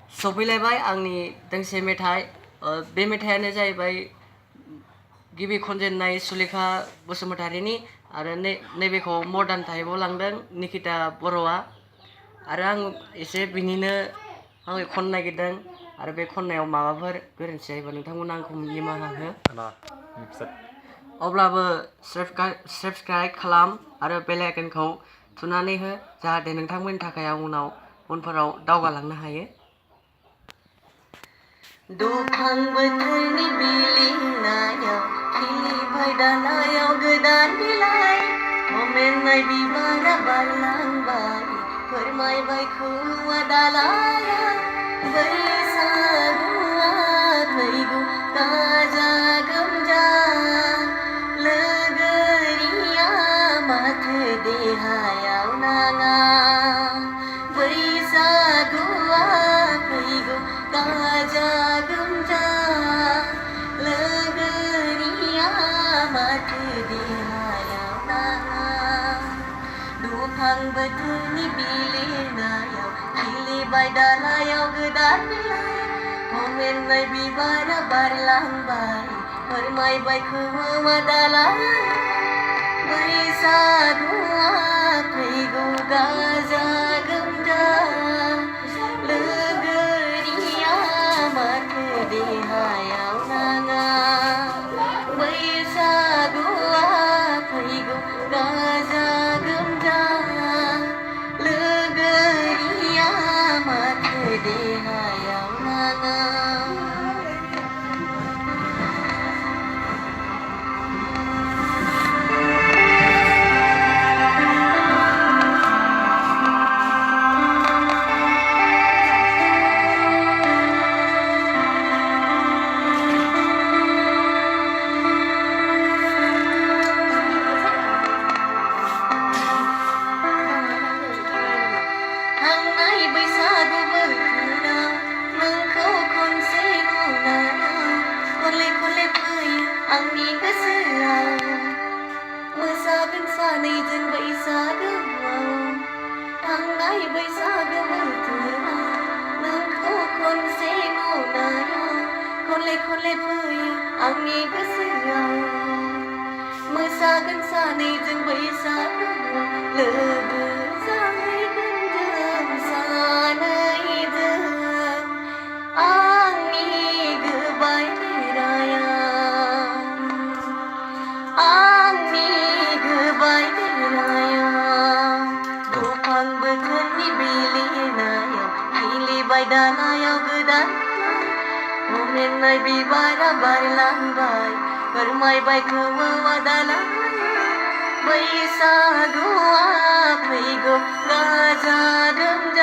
सफैलायबाय आंनि दोंसे मेथाइ बे मेथाइयानो जाहैबाय गिबि खनजेननाय सुलेखा बसुमतारीनि आरो नैबेखौ मडार्न टाइपआव लांदों निकिता बर'आ आरो आं एसे बिनिनो आङो खननो नागिरदों आरो बे खननायाव माबाफोर गोरोन्थि जायोबा नोंथांमोना आंखौ निमाहा हो अब्लाबो साबस्क्राइब खालाम आरो बेल आइकनखौ थुनानै हो जाहाथे नोंथांमोननि थाखाय आं उनफोराव दावगालांनो हायो दुफां बोथोरनि बिलिनायाव खिलिबाय दालायाव गोदान बिलाइ मोमेननाय बिबारा बारलांबाय फोरमायबाय खौवा दालाया बैसागुआ फैगौ गाजा गोमजा लोगोरिया माथो देहायाव नाङा बैसागुआ फैगौ गाजा गोमजा लोगोरिया माथो देहायाव नाङा दुफां बोथोरनि बिलिरनायाव खिलिबाय दालायाव गोदान बिलाइ मोमेननाय बिबारा बारलांबाय फोरमायबाय खौवा दालाया बैसागुआ फैगौ गाजा गोमजा लोगोरिया माथो देहायाव नाङा बैसागुआ फैगौ गाजा गोमजा लोगोरिया माथो देहायाव नाङा थांनाय बैसागु बोथोराव नोंखौ खनसे नुनायाव खनले खनले फैयो आंनि गोसोआव मोसागोन सानैजों बैसागुआव थांनाय बैसागु बोथोराव नोंखौ खनसे नुनायाव खनले खनले फैयो आंनि गोसोआव मोसागोन सानैजों बैसागुआव लोगो दालायाव गोदान मोमेननाय बिबारा बारलांबाय फोरमायबाय खौवा दालाया बैसागुआ फैगौ गाजा गोमजा